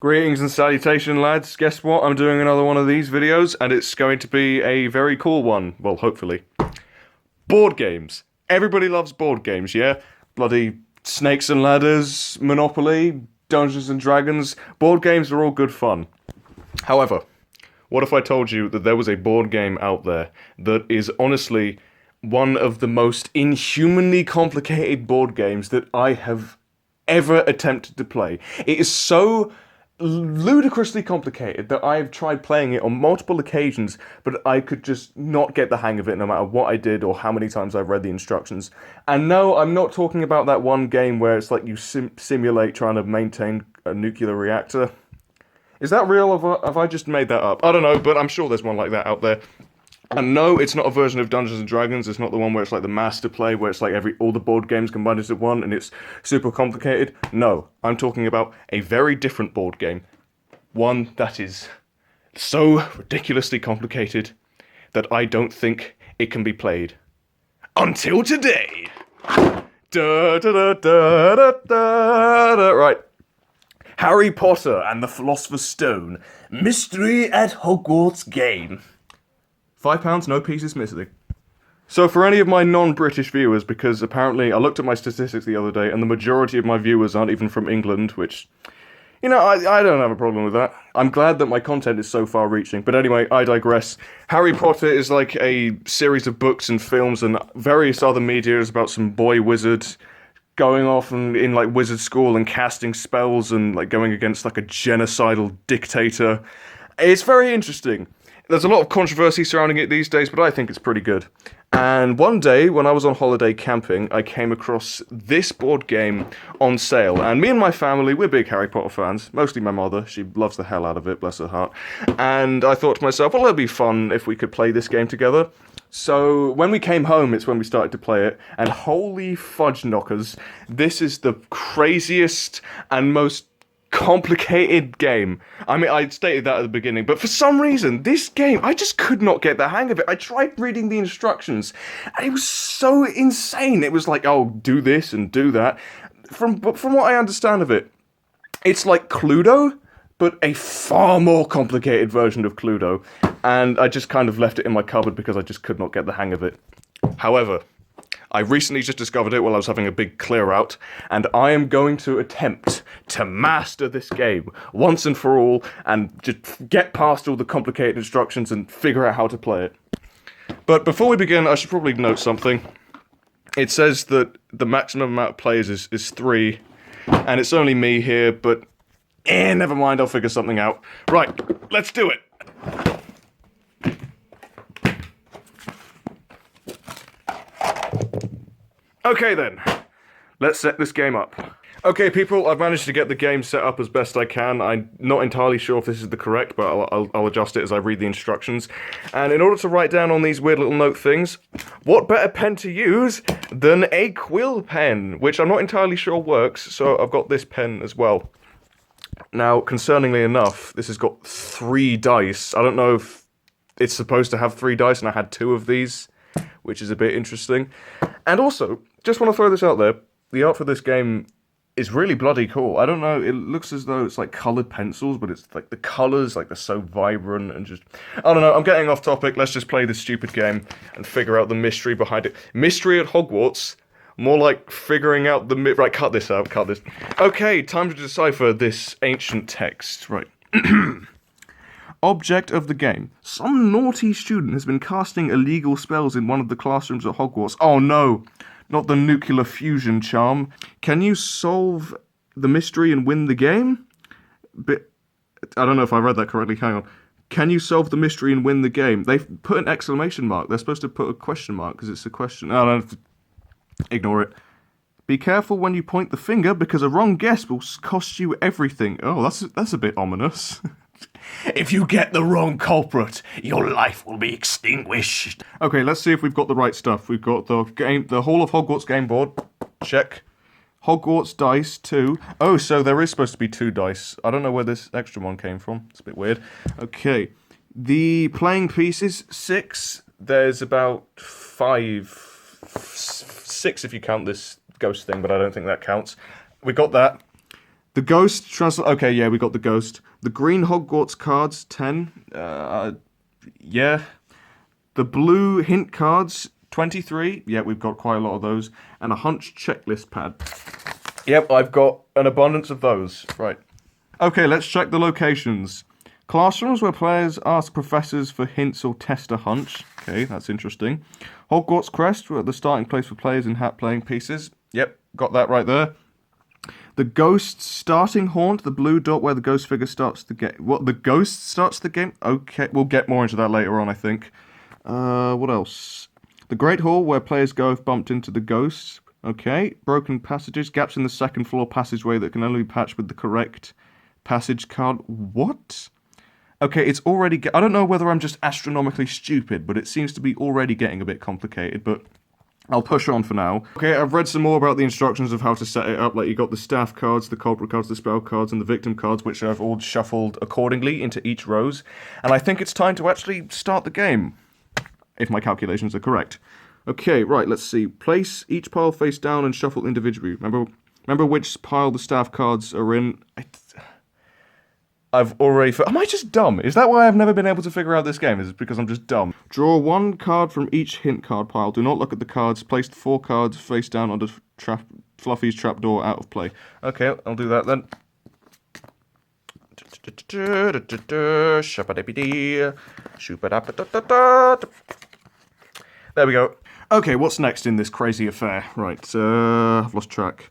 Greetings and salutation, lads. Guess what? I'm doing another one of these videos, and it's going to be a very cool one. Well, hopefully. Board games. Everybody loves board games, yeah? Bloody Snakes and Ladders, Monopoly, Dungeons and Dragons. Board games are all good fun. However, what if I told you that there was a board game out there that is honestly one of the most inhumanly complicated board games that I have ever attempted to play? It is so ludicrously complicated that I've tried playing it on multiple occasions, but I could just not get the hang of it no matter what I did or how many times I've read the instructions. And no, I'm not talking about that one game where it's like you simulate trying to maintain a nuclear reactor. Is that real, or have I just made that up? I don't know, but I'm sure there's one like that out there. And no, it's not a version of Dungeons and Dragons. It's not the one where it's like the master play, where it's like all the board games combined into one, and it's super complicated. No, I'm talking about a very different board game. One that is so ridiculously complicated that I don't think it can be played. Until today. Da, da, da, da, da, da, da. Right. Harry Potter and the Philosopher's Stone. Mystery at Hogwarts game. £5, no pieces missing. So for any of my non-British viewers, because apparently I looked at my statistics the other day and the majority of my viewers aren't even from England, which, you know, I don't have a problem with that. I'm glad that my content is so far-reaching. But anyway, I digress. Harry Potter is like a series of books and films and various other media about some boy wizard going off and in like wizard school and casting spells and like going against like a genocidal dictator. It's very interesting. There's a lot of controversy surrounding it these days, but I think it's pretty good. And one day, when I was on holiday camping, I came across this board game on sale. And me and my family, we're big Harry Potter fans. Mostly my mother. She loves the hell out of it, bless her heart. And I thought to myself, well, it'd be fun if we could play this game together. So when we came home, it's when we started to play it. And holy fudge knockers, this is the craziest and most complicated game. I mean, I stated that at the beginning, but for some reason, this game, I just could not get the hang of it. I tried reading the instructions, and it was so insane. It was like, oh, do this and do that. From what I understand of it, it's like Cluedo, but a far more complicated version of Cluedo, and I just kind of left it in my cupboard because I just could not get the hang of it. However, I recently just discovered it while I was having a big clear out, and I am going to attempt to master this game once and for all and just get past all the complicated instructions and figure out how to play it. But before we begin, I should probably note something. It says that the maximum amount of players is 3, and it's only me here, but never mind, I'll figure something out. Right, let's do it. Okay then, let's set this game up. Okay people, I've managed to get the game set up as best I can. I'm not entirely sure if this is the correct, but I'll adjust it as I read the instructions. And in order to write down on these weird little note things, what better pen to use than a quill pen, which I'm not entirely sure works, so I've got this pen as well. Now, concerningly enough, this has got 3 dice. I don't know if it's supposed to have 3 dice, and I had 2 of these, which is a bit interesting. And also, just want to throw this out there, the art for this game is really bloody cool. I don't know, it looks as though it's like coloured pencils, but it's like the colours, like they're so vibrant and just... I don't know, I'm getting off topic, let's just play this stupid game and figure out the mystery behind it. Mystery at Hogwarts? More like figuring out the... Right, cut this out, cut this. Okay, time to decipher this ancient text. Right. Object of the game. Some naughty student has been casting illegal spells in one of the classrooms at Hogwarts. Oh no, not the nuclear fusion charm. Can you solve the mystery and win the game? I don't know if I read that correctly, hang on. Can you solve the mystery and win the game? They've put an exclamation mark. They're supposed to put a question mark because it's a question. Oh, no, ignore it. Be careful when you point the finger because a wrong guess will cost you everything. Oh, that's a bit ominous. If you get the wrong culprit, your life will be extinguished. Okay, let's see if we've got the right stuff. We've got the Hall of Hogwarts game board. Check. Hogwarts dice 2. Oh, so there is supposed to be 2 dice. I don't know where this extra one came from. It's a bit weird. Okay. The playing pieces, 6. There's about 6 if you count this ghost thing, but I don't think that counts. We got that. The Ghost okay, yeah, we got the Ghost. The green Hogwarts cards, 10. Yeah. The blue hint cards, 23. Yeah, we've got quite a lot of those. And a hunch checklist pad. Yep, I've got an abundance of those. Right. Okay, let's check the locations. Classrooms where players ask professors for hints or test a hunch. Okay, that's interesting. Hogwarts Crest, the starting place for players in hat-playing pieces. Yep, got that right there. The Ghost starting haunt, the blue dot where the ghost figure starts the game. What, the ghost starts the game? Okay, we'll get more into that later on, I think. What else? The Great Hall, where players go if bumped into the ghosts. Okay, broken passages, gaps in the second floor passageway that can only be patched with the correct passage card. What? Okay, it's already... I don't know whether I'm just astronomically stupid, but it seems to be already getting a bit complicated, but I'll push on for now. Okay, I've read some more about the instructions of how to set it up, like you got the staff cards, the culprit cards, the spell cards, and the victim cards, which I've all shuffled accordingly into each rows, and I think it's time to actually start the game, if my calculations are correct. Okay, right, let's see. Place each pile face down and shuffle individually. Remember which pile the staff cards are in? I've already... Am I just dumb? Is that why I've never been able to figure out this game? Is it because I'm just dumb? Draw one card from each hint card pile. Do not look at the cards. Place the 4 cards face down under Fluffy's trapdoor out of play. Okay, I'll do that then. There we go. Okay, what's next in this crazy affair? Right, I've lost track.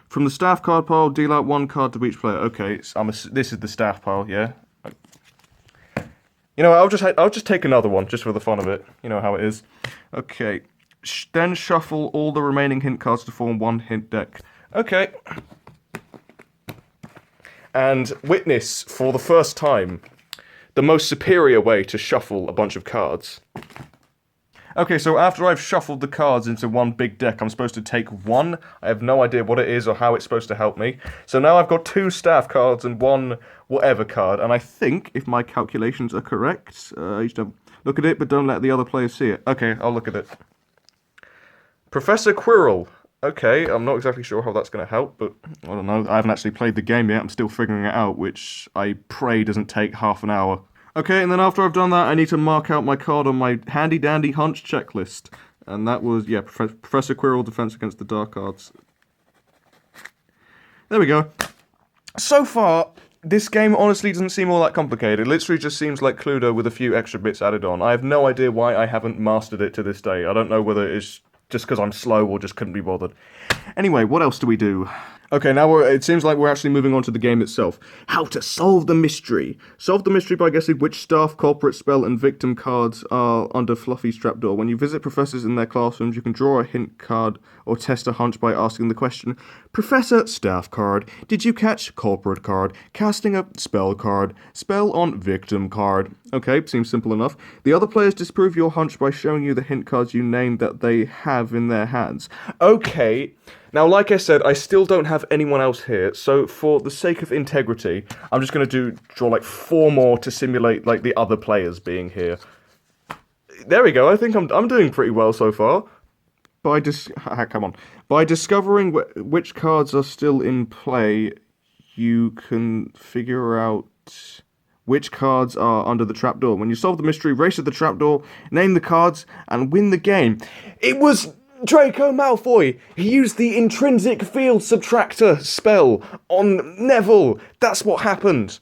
From the staff card pile, deal out 1 card to each player. Okay, this is the staff pile, yeah? You know what, I'll just take another one, just for the fun of it. You know how it is. Okay, then shuffle all the remaining hint cards to form 1 hint deck. Okay. And witness, for the first time, the most superior way to shuffle a bunch of cards. Okay, so after I've shuffled the cards into 1 big deck, I'm supposed to take 1. I have no idea what it is or how it's supposed to help me. So now I've got 2 staff cards and 1 whatever card. And I think, if my calculations are correct, you should look at it, but don't let the other players see it. Okay, I'll look at it. Professor Quirrell. Okay, I'm not exactly sure how that's going to help, but I don't know. I haven't actually played the game yet. I'm still figuring it out, which I pray doesn't take half an hour. Okay, and then after I've done that, I need to mark out my card on my handy-dandy hunch checklist. And that was, yeah, Professor Quirrell, Defense Against the Dark Arts. There we go. So far, this game honestly doesn't seem all that complicated. It literally just seems like Cluedo with a few extra bits added on. I have no idea why I haven't mastered it to this day. I don't know whether it's just because I'm slow or just couldn't be bothered. Anyway, what else do we do? Okay, now it seems like we're actually moving on to the game itself. How to solve the mystery. Solve the mystery by guessing which staff, culprit, spell, and victim cards are under Fluffy's trapdoor. When you visit professors in their classrooms, you can draw a hint card or test a hunch by asking the question, Professor, staff card. Did you catch culprit card? Casting a spell card. Spell on victim card. Okay, seems simple enough. The other players disprove your hunch by showing you the hint cards you named that they have in their hands. Okay. Now, like I said, I still don't have anyone else here, so for the sake of integrity, I'm just going to draw like 4 more to simulate like the other players being here. There we go. I think I'm doing pretty well so far. By discovering which cards are still in play, you can figure out which cards are under the trapdoor. When you solve the mystery, race to the trapdoor, name the cards, and win the game. It was Draco Malfoy. He used the intrinsic field subtractor spell on Neville. That's what happened.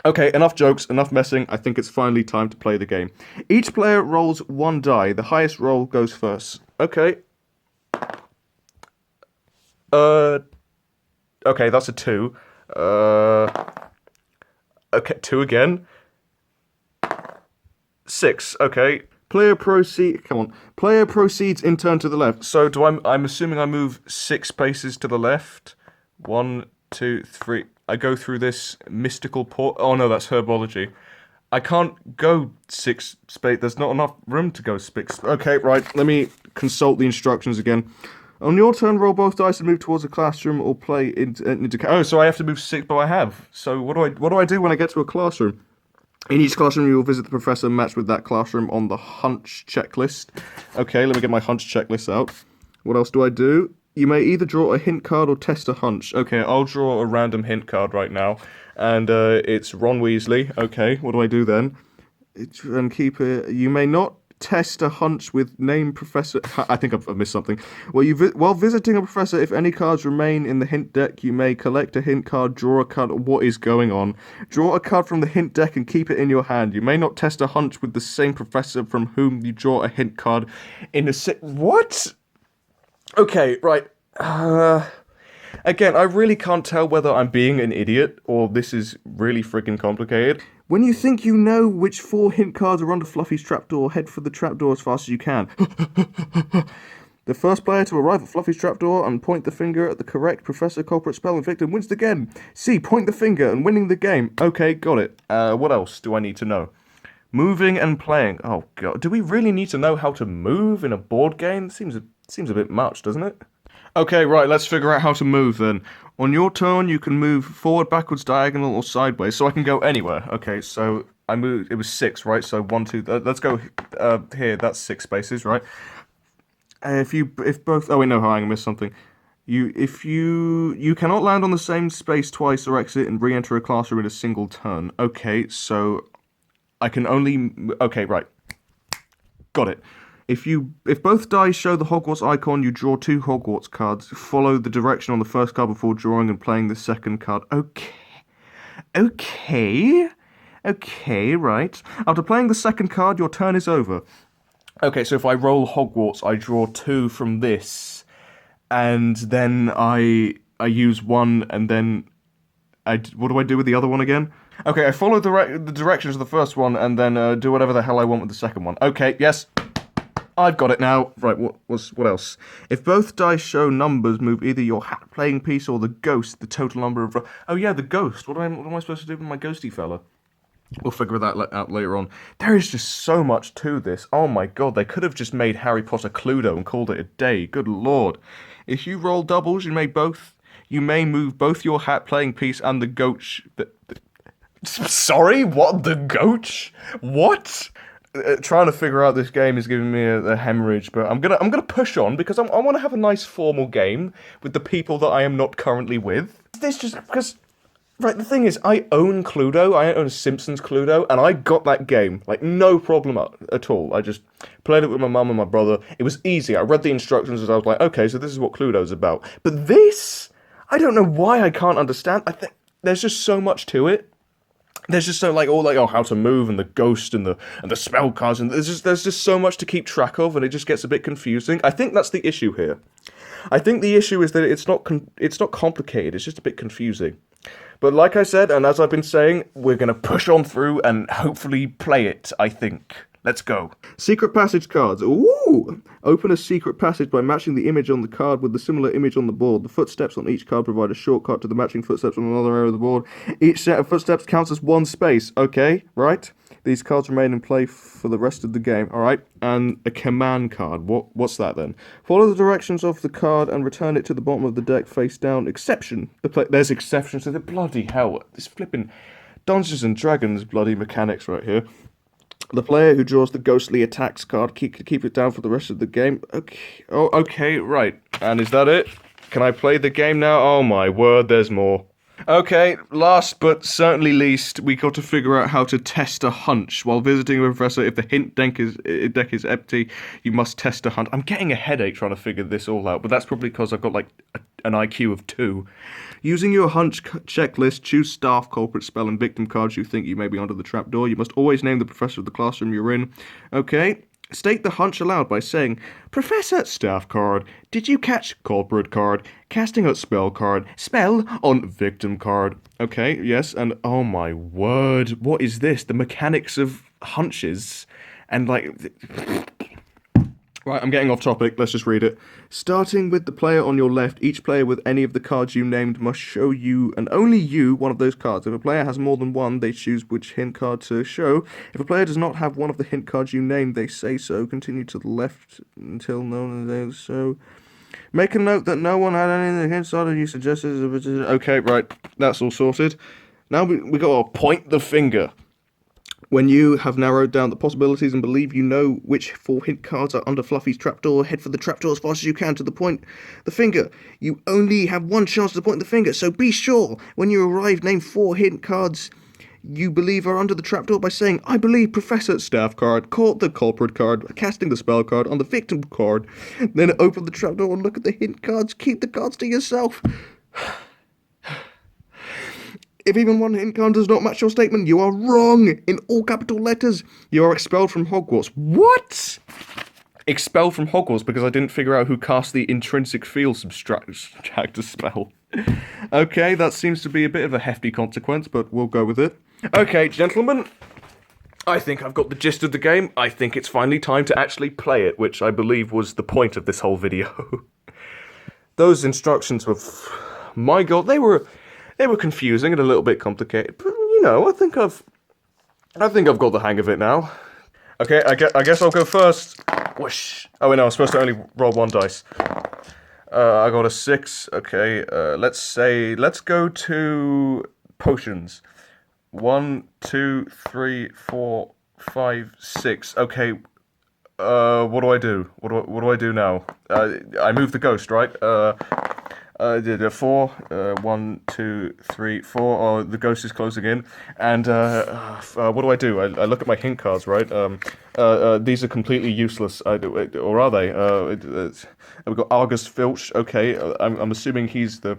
Okay, enough jokes, enough messing. I think it's finally time to play the game. Each player rolls 1 die. The highest roll goes first. Okay. Okay, that's a 2. Okay, 2 again. 6, okay. Player proceeds in turn to the left. So I'm assuming I move 6 spaces to the left. 1, 2, 3. I go through this mystical port. Oh no, that's herbology. I can't go 6 spaces. There's not enough room to go 6. Okay, right. Let me consult the instructions again. On your turn, roll both dice and move towards a classroom or play into. Oh, so I have to move 6, but I have. So what do I do when I get to a classroom? In each classroom, you will visit the professor matched with that classroom on the hunch checklist. Okay, let me get my hunch checklist out. What else do I do? You may either draw a hint card or test a hunch. Okay, I'll draw a random hint card right now. And it's Ron Weasley. Okay, what do I do then? And keep it. You may not test a hunch with name professor. I think I've missed something. Well, while visiting a professor, if any cards remain in the hint deck, you may collect a hint card, draw a card. What is going on? Draw a card from the hint deck and keep it in your hand. You may not test a hunch with the same professor from whom you draw a hint card in a What? Okay, right. Again, I really can't tell whether I'm being an idiot or this is really freaking complicated. When you think you know which 4 hint cards are under Fluffy's trapdoor, head for the trapdoor as fast as you can. The first player to arrive at Fluffy's trapdoor and point the finger at the correct professor, culprit, spell, and victim wins the game. C. Point the finger and winning the game. Okay, got it. What else do I need to know? Moving and playing. Oh god, do we really need to know how to move in a board game? Seems a bit much, doesn't it? Okay, right, let's figure out how to move then. On your turn, you can move forward, backwards, diagonal, or sideways, so I can go anywhere. Okay, so I moved, it was 6, right? So 1, 2, let's go here, that's 6 spaces, right? If both, oh wait, no, I missed something. You cannot land on the same space twice or exit and re-enter a classroom in a single turn. Okay, so I can only, okay, right. Got it. If both dice show the Hogwarts icon, you draw 2 Hogwarts cards. Follow the direction on the first card before drawing and playing the second card. Okay, right. After playing the second card, your turn is over. Okay, so if I roll Hogwarts, I draw 2 from this, and then I use 1, and then what do I do with the other one again? Okay, I follow the directions of the first one, and then do whatever the hell I want with the second one. Okay, yes. I've got it now. Right, what else? If both dice show numbers, move either your hat playing piece or the ghost, the total number of... Oh yeah, the ghost. What am I supposed to do with my ghosty fella? We'll figure that out later on. There is just so much to this. Oh my god, they could have just made Harry Potter Cluedo and called it a day. Good lord. If you roll doubles, you may move both your hat playing piece and the ghost... Sorry? What? The ghost? What? Trying to figure out this game is giving me a hemorrhage, but I'm gonna push on because I want to have a nice formal game with the people that I am not currently with. This just because, right? The thing is, I own Cluedo. I own Simpsons Cluedo, and I got that game like no problem at all. I just played it with my mum and my brother. It was easy. I read the instructions and I was like, okay, so this is what Cluedo's about. But this, I don't know why I can't understand. I think there's just so much to it. There's just so how to move and the ghost and the spell cards and there's just so much to keep track of and it just gets a bit confusing. I think that's the issue here. I think the issue is that it's not complicated. It's just a bit confusing. But like I said, and as I've been saying, we're gonna push on through and hopefully play it. I think. Let's go. Secret passage cards. Ooh! Open a secret passage by matching the image on the card with the similar image on the board. The footsteps on each card provide a shortcut to the matching footsteps on another area of the board. Each set of footsteps counts as 1 space. Okay, right? These cards remain in play for the rest of the game. Alright, and a command card. What's that then? Follow the directions of the card and return it to the bottom of the deck face down. Exception. There's exceptions to the bloody hell. This flipping Dungeons and Dragons bloody mechanics right here. The player who draws the ghostly attacks card keep it down for the rest of the game. Okay. Oh, okay, right. And is that it? Can I play the game now? Oh my word, there's more. Okay, last but certainly least, we got to figure out how to test a hunch. While visiting a professor, if the hint deck is empty, you must test a hunch. I'm getting a headache trying to figure this all out, but that's probably because I've got like an IQ of 2. Using your hunch checklist, choose staff, culprit, spell, and victim cards you think you may be under the trapdoor. You must always name the professor of the classroom you're in. Okay. State the hunch aloud by saying, Professor, staff card. Did you catch culprit card? Casting out spell card. Spell on victim card. Okay, yes, and oh my word, what is this? The mechanics of hunches. And like... Right, I'm getting off topic, let's just read it. Starting with the player on your left, each player with any of the cards you named must show you, and only you, one of those cards. If a player has more than one, they choose which hint card to show. If a player does not have one of the hint cards you named, they say so. Continue to the left until no one says so. Make a note that no one had any of the hints that you suggested. Okay, right, that's all sorted. Now we got to point the finger. When you have narrowed down the possibilities and believe you know which 4 hint cards are under Fluffy's trapdoor, head for the trapdoor as fast as you can to the point the finger. You only have one chance to point the finger, so be sure when you arrive, name 4 hint cards you believe are under the trapdoor by saying, I believe Professor Staff card, caught the culprit card, casting the spell card on the victim card. Then open the trapdoor and look at the hint cards. Keep the cards to yourself. If even one hint card does not match your statement, you are wrong in all capital letters. You are expelled from Hogwarts. What? Expelled from Hogwarts because I didn't figure out who cast the intrinsic field subtractor spell. Okay, that seems to be a bit of a hefty consequence, but we'll go with it. Okay, gentlemen, I think I've got the gist of the game. I think it's finally time to actually play it, which I believe was the point of this whole video. Those instructions were, my God, they were confusing and a little bit complicated. But you know, I think I've got the hang of it now. Okay, I guess I'll go first. Whoosh. Oh wait, no, I'm supposed to only roll 1 dice. I got a 6. Okay, let's go to potions. 1, 2, 3, 4, 5, 6. Okay. What do I do? What do I do now? I move the ghost, right? Did a 4. 1, 2, 3, 4. Oh, the ghost is closing in. And what do? I look at my hint cards, right? These are completely useless. Or are they? We've got Argus Filch. Okay, I'm assuming he's the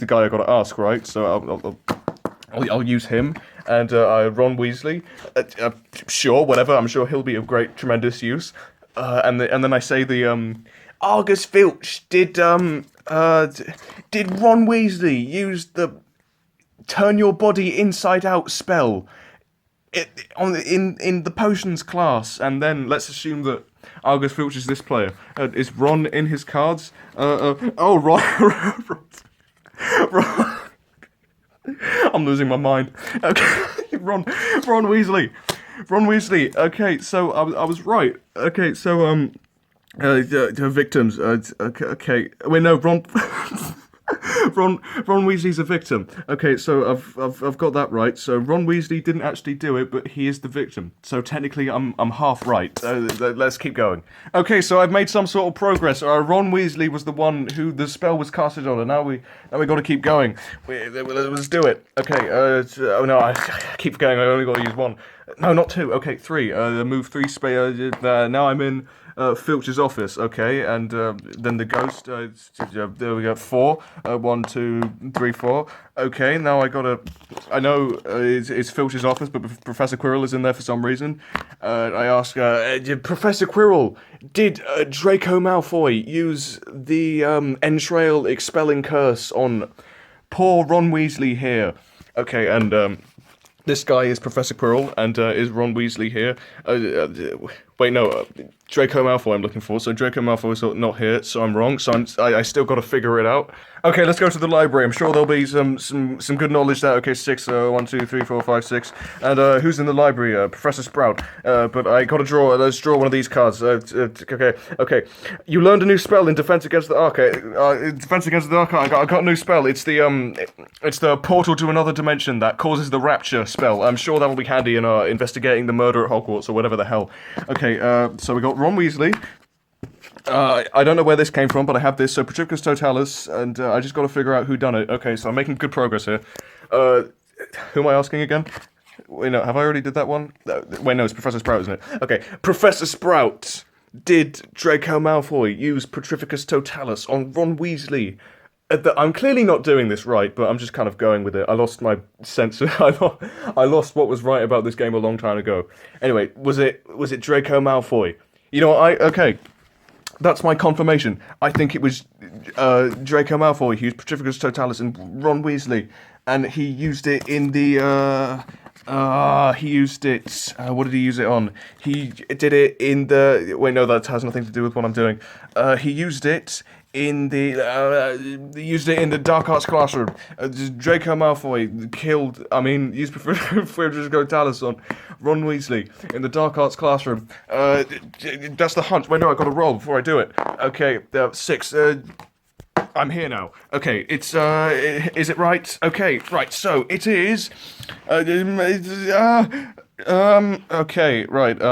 guy I got to ask, right? So I'll use him. And Ron Weasley. Sure, whatever. I'm sure he'll be of tremendous use. And then I say the Argus Filch. Did Ron Weasley use the turn your body inside out spell in the potions class? And then let's assume that Argus Filch is this player. Is Ron in his cards? Oh, Ron. Ron. I'm losing my mind. Okay, Ron Weasley. Okay, so I was right. Okay, so the victims. Okay, wait, no, Ron. Ron Weasley's a victim. Okay, so I've got that right. So Ron Weasley didn't actually do it, but he is the victim. So technically, I'm half right. Let's keep going. Okay, so I've made some sort of progress. Ron Weasley was the one who the spell was casted on, and now we got to keep going. Let's do it. Okay. Oh no, I keep going. I only got to use 1. No, not 2. Okay, 3. Move 3 space. Now I'm in Filch's office. Okay, and then the ghost. There we go. 4. 1, 2, 3, 4. Okay, now I know it's Filch's office, but Professor Quirrell is in there for some reason. I ask, Professor Quirrell, did Draco Malfoy use the entrail expelling curse on poor Ron Weasley here? Okay, and this guy is Professor Quirrell, and is Ron Weasley here? Wait, no, Draco Malfoy I'm looking for, so Draco Malfoy is not here, so I'm wrong, so I still got to figure it out. Okay, let's go to the library. I'm sure there'll be some good knowledge there. Okay, 6, 1, 2, 3, 4, 5, 6. And who's in the library? Professor Sprout. But I got to let's draw one of these cards. Okay. You learned a new spell in Defense Against the Dark. Defense Against the Dark. I got a new spell. It's the portal to another dimension that causes the Rapture spell. I'm sure that'll be handy in investigating the murder at Hogwarts or whatever the hell. Okay, so we got Ron Weasley. I don't know where this came from, but I have this. So Patricius Totalis, and I just got to figure out who done it. Okay, so I'm making good progress here. Who am I asking again? Wait, no, have I already did that one? Wait, no, it's Professor Sprout, isn't it? Okay, Professor Sprout, did Draco Malfoy use Patricius Totalis on Ron Weasley? I'm clearly not doing this right, but I'm just kind of going with it. I lost my sense of... I lost what was right about this game a long time ago. Anyway, was it Draco Malfoy? You know what, okay... That's my confirmation. I think it was Draco Malfoy who used Patricius Totalis and Ron Weasley, and he used it in the. He used it. What did he use it on? He did it in the. Wait, no, that has nothing to do with what I'm doing. He used it in the. Used it in the dark arts classroom. Draco Malfoy used Patricius Totalis on Ron Weasley in the dark arts classroom. That's the hunch. Wait, no, I got to roll before I do it. Okay, 6. I'm here now. Okay, it's is it right? Okay, right. So it is. Okay, right,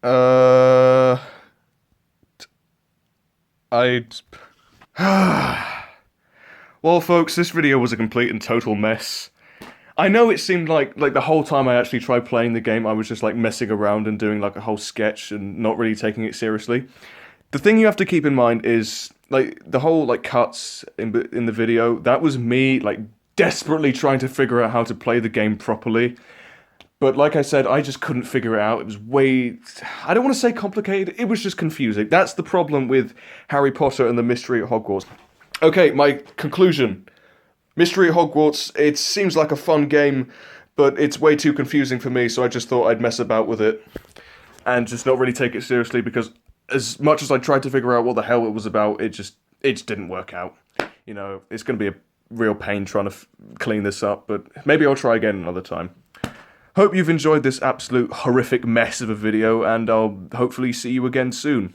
uh, I... Well, folks, this video was a complete and total mess. I know it seemed like the whole time I actually tried playing the game, I was just like messing around and doing like a whole sketch and not really taking it seriously. The thing you have to keep in mind is like the whole like cuts in the video. That was me like desperately trying to figure out how to play the game properly. But like I said, I just couldn't figure it out. It was way, I don't want to say complicated, it was just confusing. That's the problem with Harry Potter and the Mystery at Hogwarts. Okay, my conclusion. Mystery at Hogwarts, it seems like a fun game, but it's way too confusing for me, so I just thought I'd mess about with it and just not really take it seriously because as much as I tried to figure out what the hell it was about, it just didn't work out. You know, it's going to be a real pain trying to clean this up, but maybe I'll try again another time. Hope you've enjoyed this absolute horrific mess of a video, and I'll hopefully see you again soon.